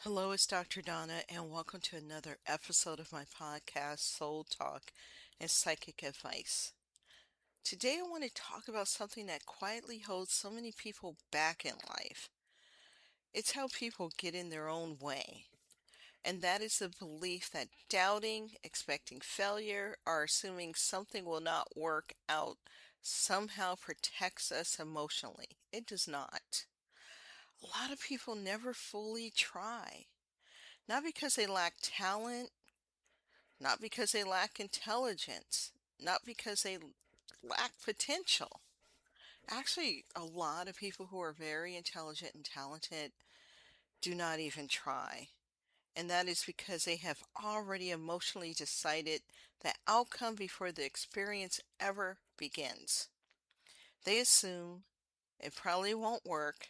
Hello, it's Dr. Donna, and welcome to another episode of my podcast, Soul Talk and Psychic Advice. Today, I want to talk about something that quietly holds so many people back in life. It's how people get in their own way, and that is the belief that doubting, expecting failure, or assuming something will not work out somehow protects us emotionally. It does not. A lot of people never fully try. Not because they lack talent, not because they lack intelligence, not because they lack potential. Actually, a lot of people who are very intelligent and talented do not even try. And that is because they have already emotionally decided the outcome before the experience ever begins. They assume it probably won't work,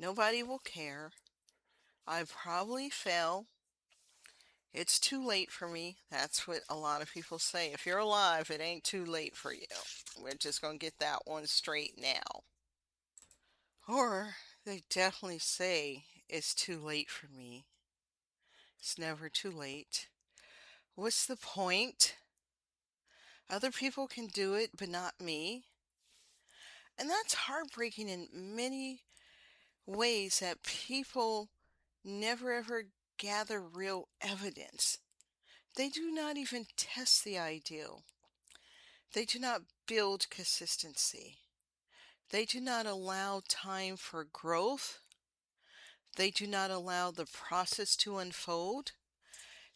nobody will care, I probably fail, it's too late for me. That's what a lot of people say. If you're alive, it ain't too late for you. We're just going to get that one straight now. Or they definitely say it's too late for me. It's never too late. What's the point? Other people can do it, but not me. And that's heartbreaking in many ways that people never ever gather real evidence. They do not even test the ideal. They do not build consistency. They do not allow time for growth. They do not allow the process to unfold.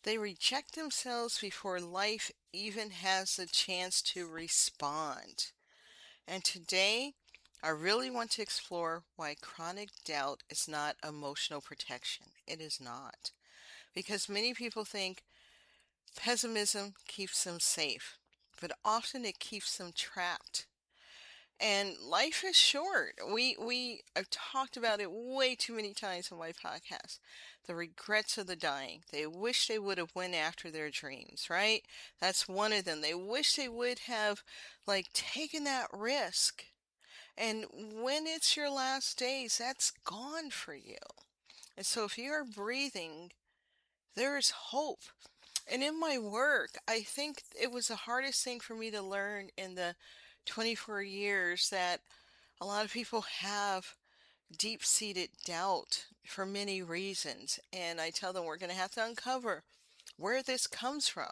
They reject themselves before life even has a chance to respond. And today, I really want to explore why chronic doubt is not emotional protection. It is not. Because many people think pessimism keeps them safe, but often it keeps them trapped. And life is short. I've talked about it way too many times on my podcast. The regrets of the dying. They wish they would have went after their dreams, right? That's one of them. They wish they would have taken that risk. And when it's your last days, that's gone for you. And so if you are breathing, there is hope. And in my work, I think it was the hardest thing for me to learn in the 24 years that a lot of people have deep-seated doubt for many reasons. And I tell them we're going to have to uncover where this comes from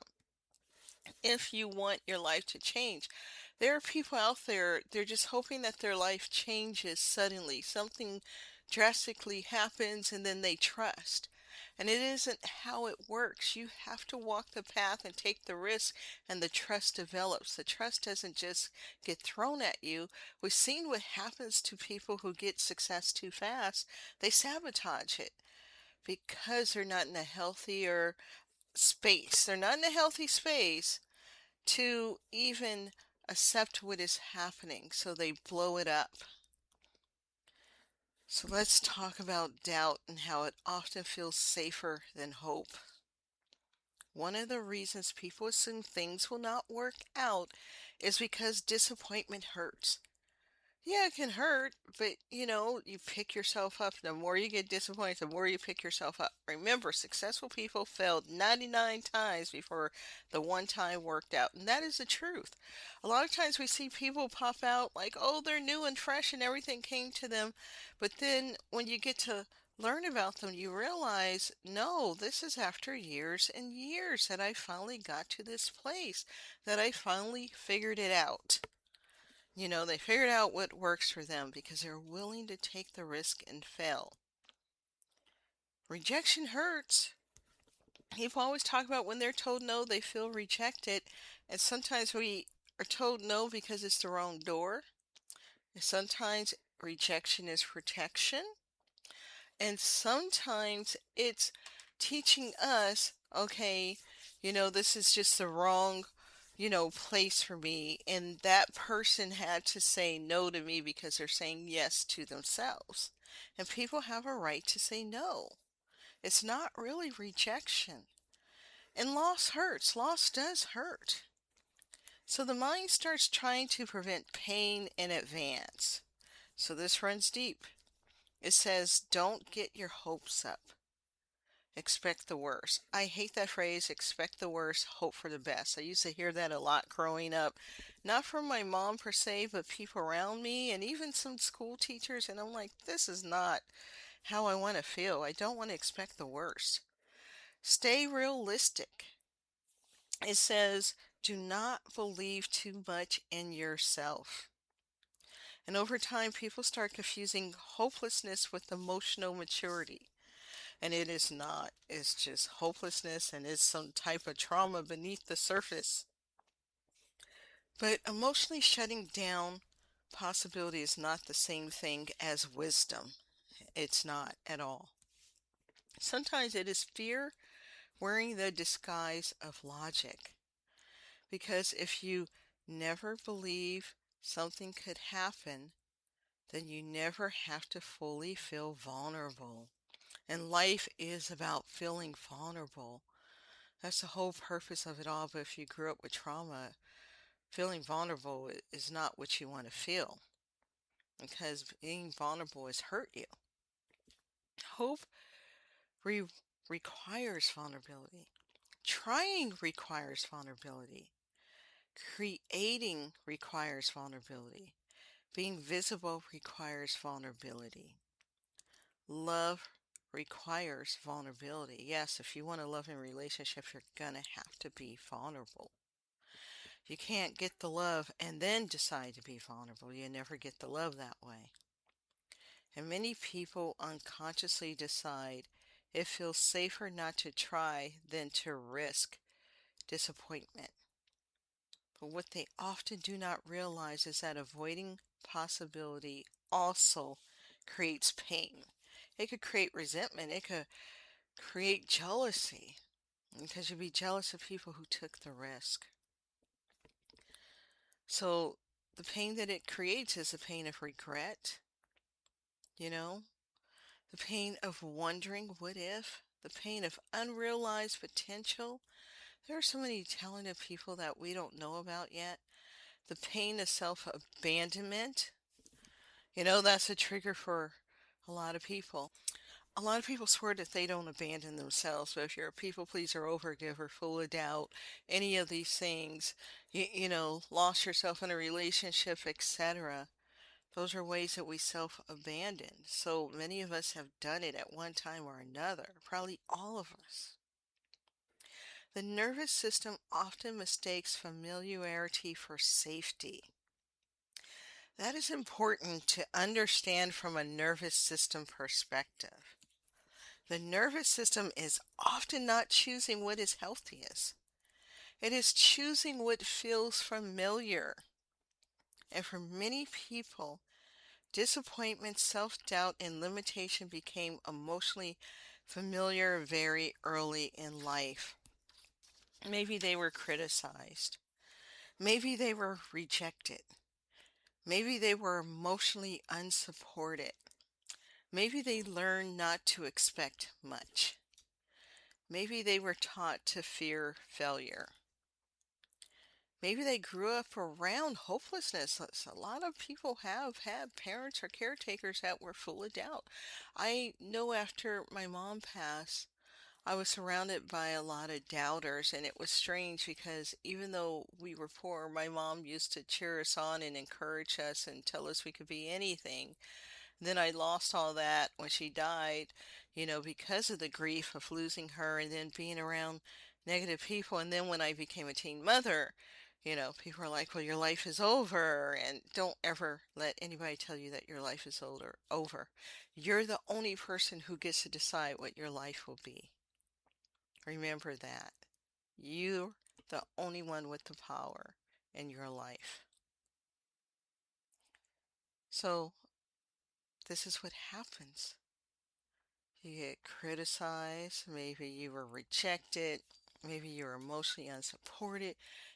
if you want your life to change. There are people out there, they're just hoping that their life changes suddenly. Something drastically happens and then they trust. And it isn't how it works. You have to walk the path and take the risk, and the trust develops. The trust doesn't just get thrown at you. We've seen what happens to people who get success too fast. They sabotage it because they're not in a healthier space. They're not in a healthy space to even accept what is happening, so they blow it up. So let's talk about doubt and how it often feels safer than hope. One of the reasons people assume things will not work out is because disappointment hurts. Yeah, it can hurt, but you pick yourself up. The more you get disappointed, the more you pick yourself up. Remember, successful people failed 99 times before the one time worked out. And that is the truth. A lot of times we see people pop out like, oh, they're new and fresh and everything came to them. But then when you get to learn about them, you realize, no, this is after years and years that I finally got to this place, that I finally figured it out. They figured out what works for them because they're willing to take the risk and fail. Rejection hurts. People always talk about when they're told no, they feel rejected. And sometimes we are told no because it's the wrong door. And sometimes rejection is protection. And sometimes it's teaching us, okay, this is just the wrong place for me. And that person had to say no to me because they're saying yes to themselves. And people have a right to say no. It's not really rejection. And loss hurts. Loss does hurt. So the mind starts trying to prevent pain in advance. So this runs deep. It says, don't get your hopes up. Expect the worst. I hate that phrase, expect the worst, hope for the best. I used to hear that a lot growing up, not from my mom per se, but people around me and even some school teachers. And I'm like, this is not how I want to feel. I don't want to expect the worst. Stay realistic. It says, do not believe too much in yourself. And over time, people start confusing hopelessness with emotional maturity. And it is not. It's just hopelessness and it's some type of trauma beneath the surface. But emotionally shutting down possibility is not the same thing as wisdom. It's not at all. Sometimes it is fear wearing the disguise of logic. Because if you never believe something could happen, then you never have to fully feel vulnerable. And life is about feeling vulnerable. That's the whole purpose of it all. But if you grew up with trauma, feeling vulnerable is not what you want to feel because being vulnerable has hurt you. Hope re- requires vulnerability. Trying requires vulnerability. Creating requires vulnerability. Being visible requires vulnerability. Love requires vulnerability. Yes, if you want to love in relationships, you're going to have to be vulnerable. You can't get the love and then decide to be vulnerable. You never get the love that way. And many people unconsciously decide it feels safer not to try than to risk disappointment. But what they often do not realize is that avoiding possibility also creates pain. It could create resentment. It could create jealousy because you'd be jealous of people who took the risk. So the pain that it creates is the pain of regret, you know, the pain of wondering what if, the pain of unrealized potential. There are so many talented people that we don't know about yet. The pain of self-abandonment, that's a trigger for a lot of people. A lot of people swear that they don't abandon themselves, but if you're a people pleaser, overgiver, full of doubt, any of these things, lost yourself in a relationship, etc., those are ways that we self-abandon. So many of us have done it at one time or another, probably all of us. The nervous system often mistakes familiarity for safety. That is important to understand from a nervous system perspective. The nervous system is often not choosing what is healthiest. It is choosing what feels familiar. And for many people, disappointment, self-doubt, and limitation became emotionally familiar very early in life. Maybe they were criticized. Maybe they were rejected. Maybe they were emotionally unsupported. Maybe they learned not to expect much. Maybe they were taught to fear failure. Maybe they grew up around hopelessness. A lot of people have had parents or caretakers that were full of doubt. I know after my mom passed, I was surrounded by a lot of doubters, and it was strange because even though we were poor, my mom used to cheer us on and encourage us and tell us we could be anything. Then I lost all that when she died, because of the grief of losing her and then being around negative people. And then when I became a teen mother, people are like, well, your life is over. And don't ever let anybody tell you that your life is over. You're the only person who gets to decide what your life will be. Remember that. You're the only one with the power in your life. So this is what happens. You get criticized, maybe you were rejected, maybe you were emotionally unsupported,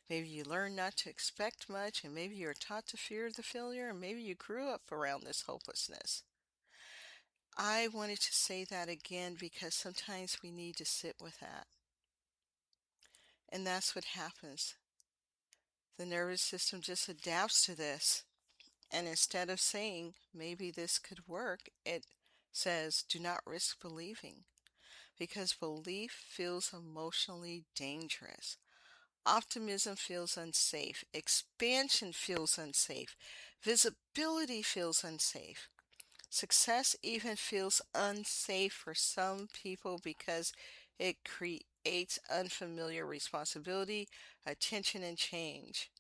maybe you learned not to expect much, and maybe you were taught to fear the failure, and maybe you grew up around this hopelessness. I wanted to say that again because sometimes we need to sit with that. And that's what happens. The nervous system just adapts to this. And instead of saying, maybe this could work, it says, do not risk believing. because belief feels emotionally dangerous. Optimism feels unsafe. Expansion feels unsafe. Visibility feels unsafe. Success even feels unsafe for some people because it creates unfamiliar responsibility, attention, and change.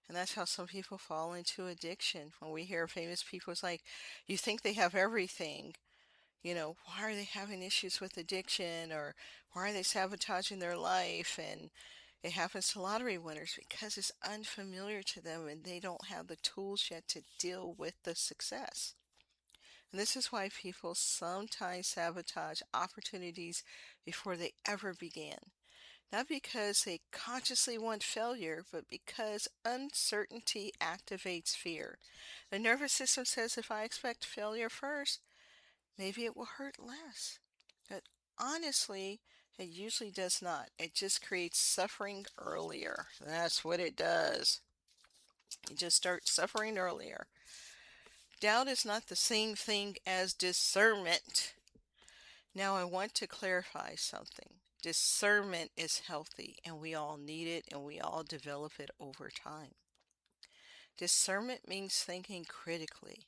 And that's how some people fall into addiction. When we hear famous people, it's like, you think they have everything. Why are they having issues with addiction, or why are they sabotaging their life? And it happens to lottery winners because it's unfamiliar to them and they don't have the tools yet to deal with the success. And this is why people sometimes sabotage opportunities before they ever begin. Not because they consciously want failure, but because uncertainty activates fear. The nervous system says, if I expect failure first, maybe it will hurt less. But honestly, it usually does not. It just creates suffering earlier. That's what it does. You just start suffering earlier. Doubt is not the same thing as discernment. Now, I want to clarify something. Discernment is healthy, and we all need it, and we all develop it over time. Discernment means thinking critically,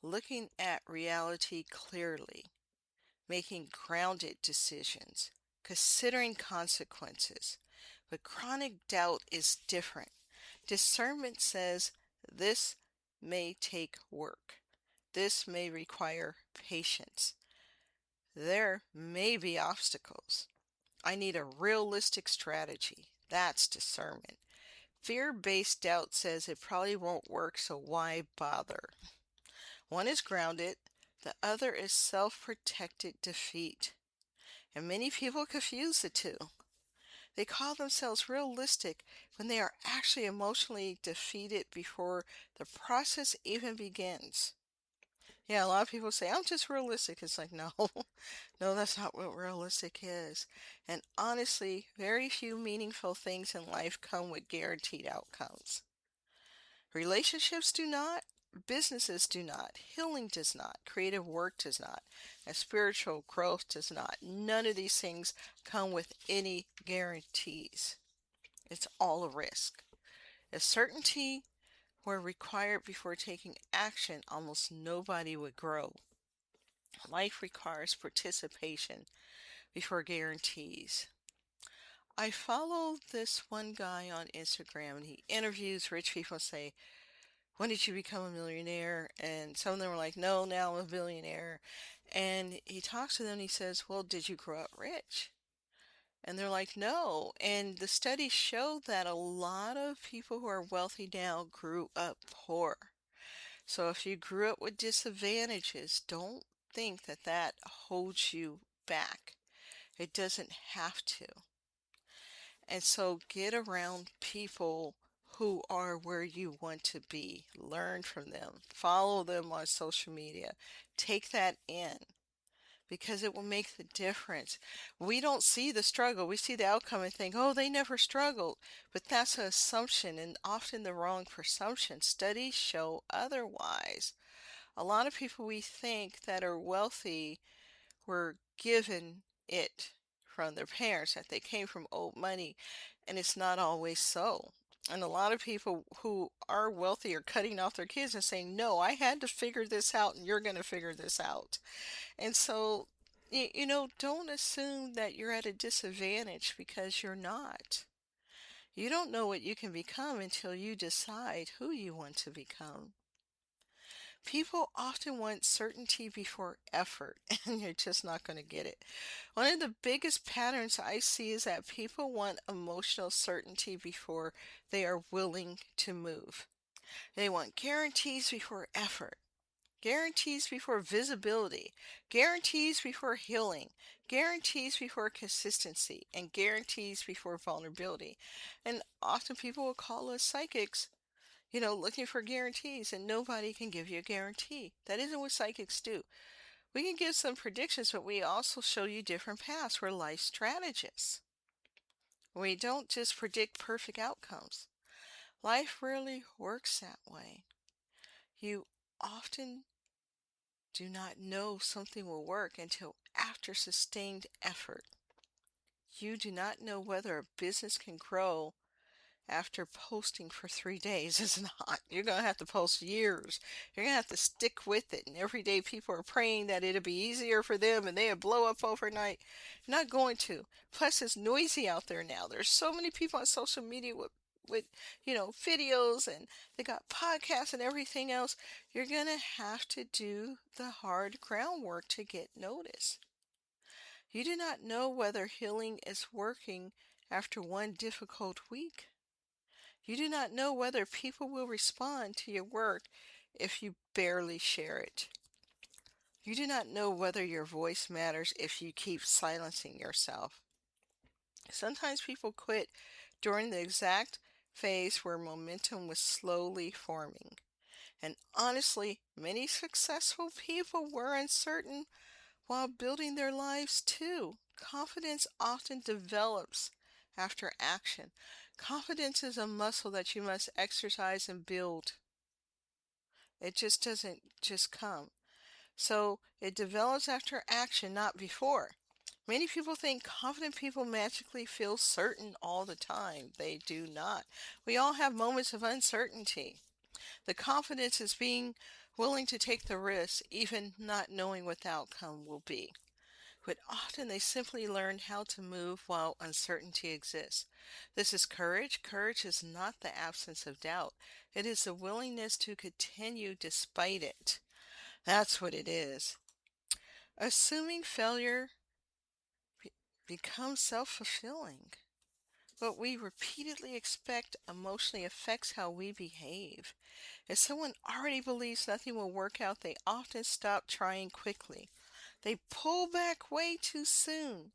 looking at reality clearly, making grounded decisions, considering consequences. But chronic doubt is different. Discernment says this may take work. This may require patience. There may be obstacles. I need a realistic strategy. That's discernment. Fear-based doubt says it probably won't work, so why bother? One is grounded, the other is self-protected defeat. And many people confuse the two. They call themselves realistic when they are actually emotionally defeated before the process even begins. Yeah, a lot of people say, I'm just realistic. It's like, no, no, that's not what realistic is. And honestly, very few meaningful things in life come with guaranteed outcomes. Relationships do not, businesses do not, healing does not, creative work does not, and spiritual growth does not. None of these things come with any guarantees. It's all a risk. If certainty were required before taking action, almost nobody would grow. Life requires participation before guarantees. I follow this one guy on Instagram and he interviews rich people and say, when did you become a millionaire? And some of them were like, no, now I'm a billionaire. And he talks to them and he says, well, did you grow up rich? And they're like, no. And the studies show that a lot of people who are wealthy now grew up poor. So if you grew up with disadvantages, don't think that that holds you back. It doesn't have to. And so get around people who are where you want to be. Learn from them. Follow them on social media. Take that in because it will make the difference. We don't see the struggle. We see the outcome and think, oh, they never struggled. But that's an assumption and often the wrong presumption. Studies show otherwise. A lot of people we think that are wealthy were given it from their parents, that they came from old money, and it's not always so. And a lot of people who are wealthy are cutting off their kids and saying, no, I had to figure this out and you're going to figure this out. And so, don't assume that you're at a disadvantage because you're not. You don't know what you can become until you decide who you want to become. People often want certainty before effort, and you're just not going to get it. One of the biggest patterns I see is that people want emotional certainty before they are willing to move. They want guarantees before effort, guarantees before visibility, guarantees before healing, guarantees before consistency, and guarantees before vulnerability. And often people will call us psychics, looking for guarantees, and nobody can give you a guarantee. That isn't what psychics do. We can give some predictions, but we also show you different paths. We're life strategists. We don't just predict perfect outcomes. Life rarely works that way. You often do not know something will work until after sustained effort. You do not know whether a business can grow after posting for 3 days. It's not. You're going to have to post years. You're going to have to stick with it. And every day people are praying that it'll be easier for them and they'll blow up overnight. You're not going to. Plus, it's noisy out there now. There's so many people on social media with videos, and they got podcasts and everything else. You're going to have to do the hard groundwork to get noticed. You do not know whether healing is working after one difficult week. You do not know whether people will respond to your work if you barely share it. You do not know whether your voice matters if you keep silencing yourself. Sometimes people quit during the exact phase where momentum was slowly forming. And honestly, many successful people were uncertain while building their lives too. Confidence often develops after action. Confidence is a muscle that you must exercise and build. It just doesn't just come. So it develops after action, not before. Many people think confident people magically feel certain all the time. They do not. We all have moments of uncertainty. The confidence is being willing to take the risk, even not knowing what the outcome will be. But often they simply learn how to move while uncertainty exists. This is courage. Courage is not the absence of doubt. It is the willingness to continue despite it. That's what it is. Assuming failure becomes self-fulfilling. What we repeatedly expect emotionally affects how we behave. If someone already believes nothing will work out, they often stop trying quickly. They pull back way too soon.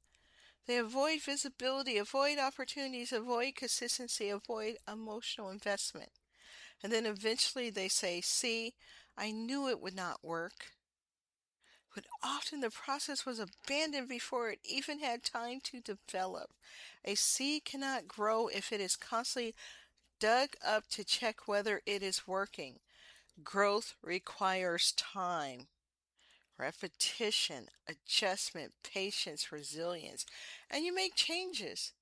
They avoid visibility, avoid opportunities, avoid consistency, avoid emotional investment. And then eventually they say, "See, I knew it would not work." But often the process was abandoned before it even had time to develop. A seed cannot grow if it is constantly dug up to check whether it is working. Growth requires time, repetition, adjustment, patience, resilience, and you make changes.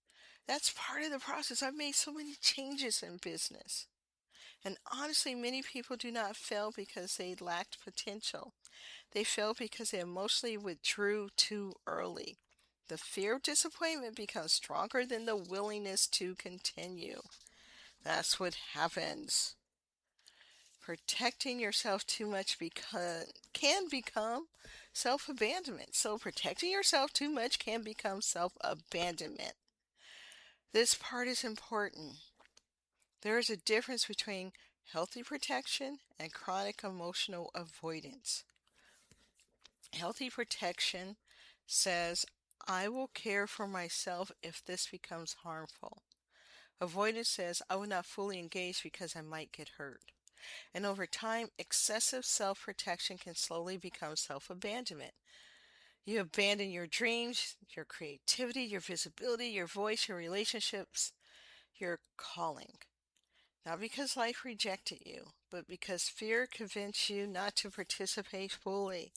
That's part of the process. I've made so many changes in business. And honestly, many people do not fail because they lacked potential. They fail because they emotionally withdrew too early. The fear of disappointment becomes stronger than the willingness to continue. That's what happens. Protecting yourself too much can become self-abandonment. So protecting yourself too much can become self-abandonment. This part is important. There is a difference between healthy protection and chronic emotional avoidance. Healthy protection says, "I will care for myself if this becomes harmful." Avoidance says, "I will not fully engage because I might get hurt." And over time, excessive self-protection can slowly become self-abandonment. You abandon your dreams, your creativity, your visibility, your voice, your relationships, your calling. Not because life rejected you, but because fear convinced you not to participate fully.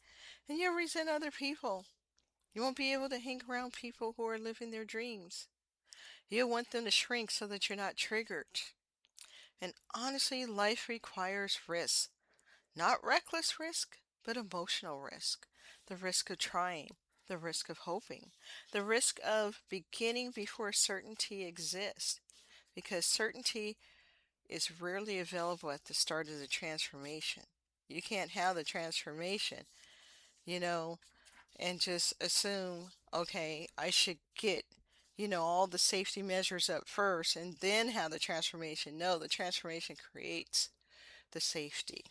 And you resent other people. You won't be able to hang around people who are living their dreams. You want them to shrink so that you're not triggered. And honestly, life requires risk. Not reckless risk, but emotional risk. The risk of trying, the risk of hoping, the risk of beginning before certainty exists. Because certainty is rarely available at the start of the transformation. You can't have the transformation, you know, and just assume, okay, I should get, all the safety measures up first and then have the transformation. No, the transformation creates the safety.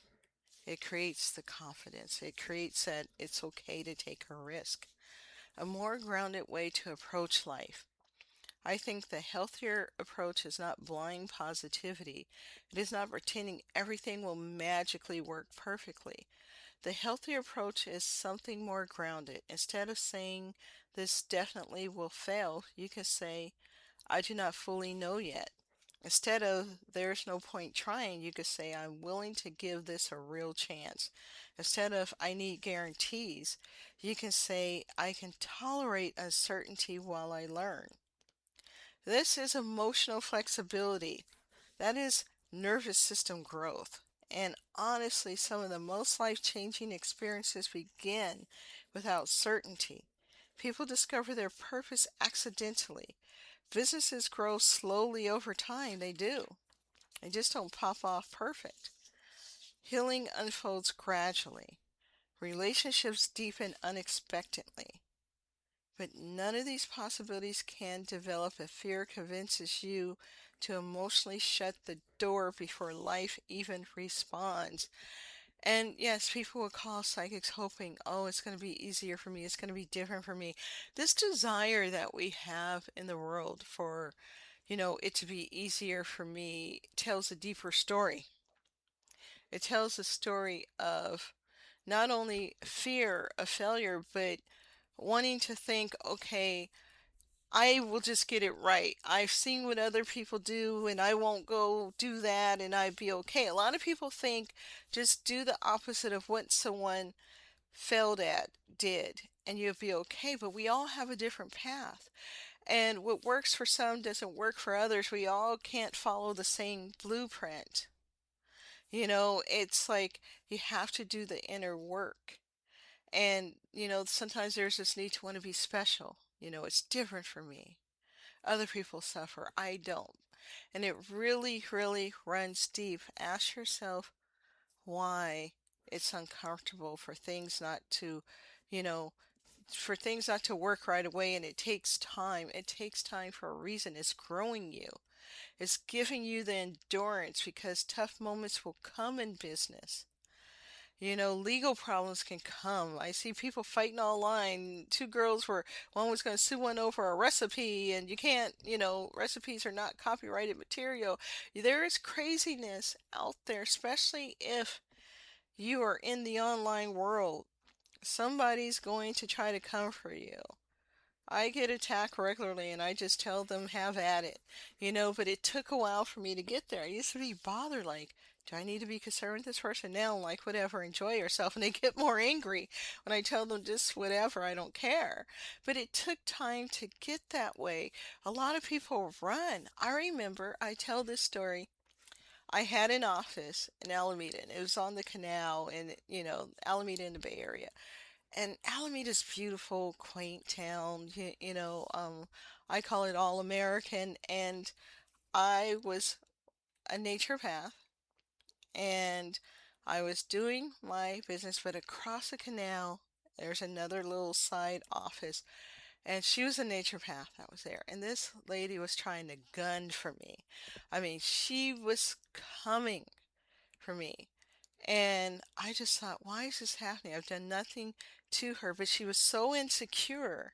It creates the confidence. It creates that it's okay to take a risk. A more grounded way to approach life. I think the healthier approach is not blind positivity. It is not pretending everything will magically work perfectly. The healthier approach is something more grounded. Instead of saying, "This definitely will fail," you can say, "I do not fully know yet." Instead of "There's no point trying," you could say, "I'm willing to give this a real chance." Instead of I need guarantees, you can say I can tolerate uncertainty while I learn. This is emotional flexibility. That is nervous system growth. And honestly, some of the most life changing experiences begin without certainty. People discover their purpose accidentally. Businesses grow slowly over time. They do. They just don't pop off perfect. Healing unfolds gradually. Relationships deepen unexpectedly. But none of these possibilities can develop if fear convinces you to emotionally shut the door before life even responds. And yes, people will call psychics hoping, oh, it's going to be easier for me, it's going to be different for me. This desire that we have in the world for, it to be easier for me tells a deeper story. It tells a story of not only fear of failure, but wanting to think, okay, I will just get it right. I've seen what other people do and I won't go do that and I'd be okay. A lot of people think just do the opposite of what someone failed at did and you'll be okay. But we all have a different path. And what works for some doesn't work for others. We all can't follow the same blueprint. It's like you have to do the inner work. And, sometimes there's this need to want to be special. It's different for me. Other people suffer. I don't. And it really, really runs deep. Ask yourself why it's uncomfortable for things not to, you know, for things not to work right away. And it takes time. It takes time for a reason. It's growing you. It's giving you the endurance because tough moments will come in business. Legal problems can come. I see people fighting online. Two girls were, one was going to sue one over a recipe, and you can't, recipes are not copyrighted material. There is craziness out there, especially if you are in the online world. Somebody's going to try to come for you. I get attacked regularly and I just tell them have at it. But it took a while for me to get there. I used to be bothered like, do I need to be concerned with this person now? Like whatever, enjoy yourself. And they get more angry when I tell them just whatever, I don't care. But it took time to get that way. A lot of people run. I remember, I tell this story. I had an office in Alameda and it was on the canal in, Alameda in the Bay Area. And Alameda's beautiful, quaint town. I call it all American. And I was a naturopath, and I was doing my business, but across the canal, there's another little side office, and she was a naturopath that was there. And this lady was trying to gun for me. I mean, she was coming for me. And I just thought, why is this happening? I've done nothing to her, but she was so insecure.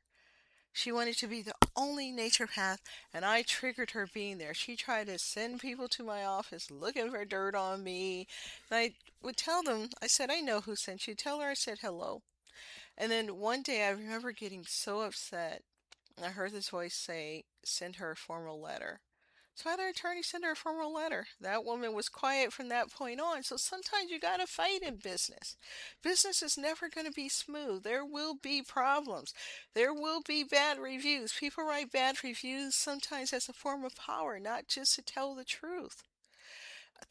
She wanted to be the only naturopath, and I triggered her being there. She tried to send people to my office looking for dirt on me. And I would tell them, I said, I know who sent you. Tell her I said hello. And then one day I remember getting so upset. I heard this voice say, send her a formal letter. So I had our attorney send her a formal letter. That woman was quiet from that point on. So sometimes you got to fight in business. Business is never going to be smooth. There will be problems. There will be bad reviews. People write bad reviews sometimes as a form of power, not just to tell the truth.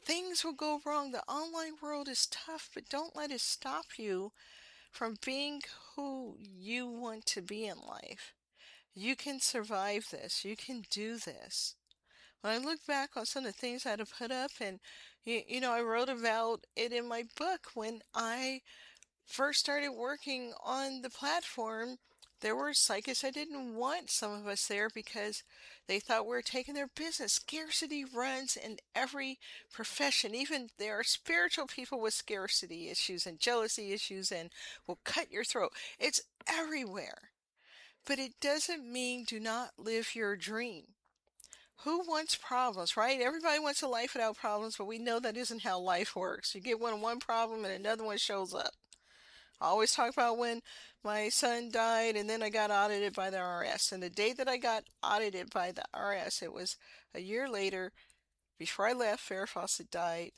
Things will go wrong. The online world is tough, but don't let it stop you from being who you want to be in life. You can survive this. You can do this. When I look back on some of the things I'd have put up, and I wrote about it in my book when I first started working on the platform. There were psychics that didn't want some of us there because they thought we were taking their business. Scarcity runs in every profession. Even there are spiritual people with scarcity issues and jealousy issues and will cut your throat. It's everywhere. But it doesn't mean do not live your dream. Who wants problems, right? Everybody wants a life without problems, but we know that isn't how life works. You get one problem and another one shows up. I always talk about when my son died and then I got audited by the IRS. And the day that I got audited by the IRS, it was a year later. Before I left, Farrah Fawcett died.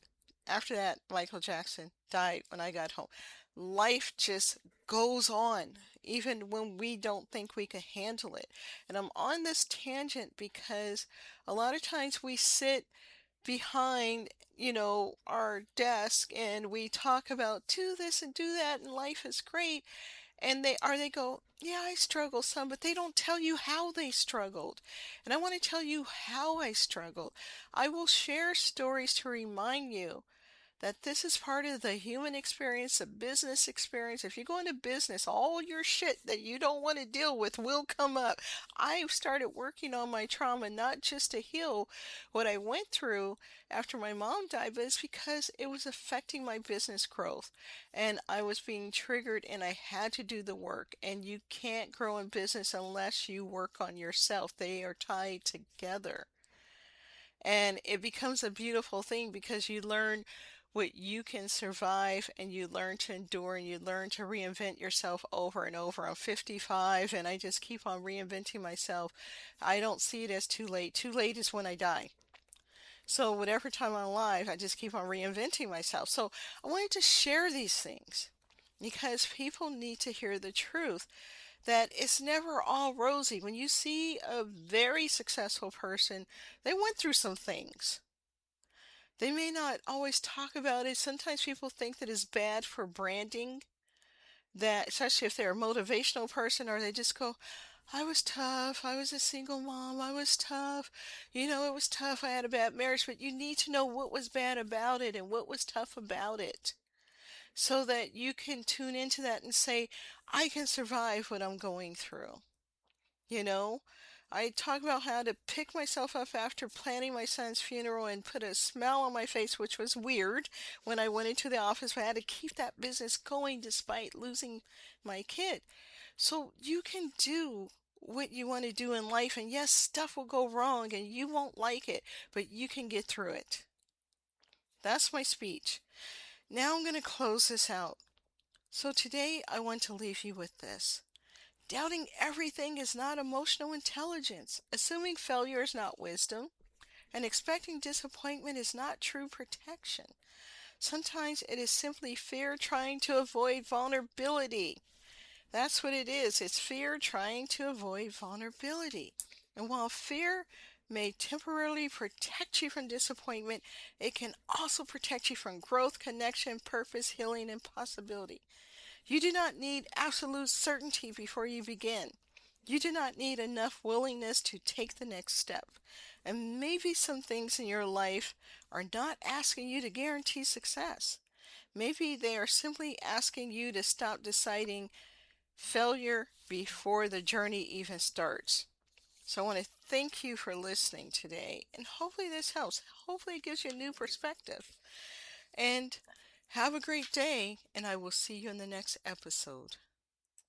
After that, Michael Jackson died when I got home. life just goes on, even when we don't think we can handle it. And I'm on this tangent because a lot of times we sit behind, our desk and we talk about do this and do that and life is great. And they go, yeah, I struggle some, but they don't tell you how they struggled. And I want to tell you how I struggled. I will share stories to remind you that this is part of the human experience, the business experience. If you go into business, all your shit that you don't want to deal with will come up. I started working on my trauma not just to heal what I went through after my mom died, but it's because it was affecting my business growth. And I was being triggered and I had to do the work. And you can't grow in business unless you work on yourself. They are tied together. And it becomes a beautiful thing because you learn what you can survive and you learn to endure and you learn to reinvent yourself over and over. I'm 55 and I just keep on reinventing myself. I don't see it as too late. Too late is when I die. So whatever time I'm alive, I just keep on reinventing myself. So I wanted to share these things because people need to hear the truth that it's never all rosy. When you see a very successful person, they went through some things. They may not always talk about it. Sometimes people think that it's bad for branding, that especially if they're a motivational person, or they just go, I was tough. I was a single mom. I was tough. It was tough. I had a bad marriage. But you need to know what was bad about it and what was tough about it so that you can tune into that and say, I can survive what I'm going through. You know, I talk about how to pick myself up after planning my son's funeral and put a smile on my face, which was weird when I went into the office, but I had to keep that business going despite losing my kid. So you can do what you want to do in life, and yes, stuff will go wrong and you won't like it, but you can get through it. That's my speech. Now I'm going to close this out. So today I want to leave you with this. Doubting everything is not emotional intelligence. Assuming failure is not wisdom. And expecting disappointment is not true protection. Sometimes it is simply fear trying to avoid vulnerability. That's what it is. It's fear trying to avoid vulnerability. And while fear may temporarily protect you from disappointment, it can also protect you from growth, connection, purpose, healing, and possibility. You do not need absolute certainty before you begin. You do not need enough willingness to take the next step. And maybe some things in your life are not asking you to guarantee success. Maybe they are simply asking you to stop deciding failure before the journey even starts. So I want to thank you for listening today, and hopefully this helps. Hopefully it gives you a new perspective. And have a great day, and I will see you in the next episode.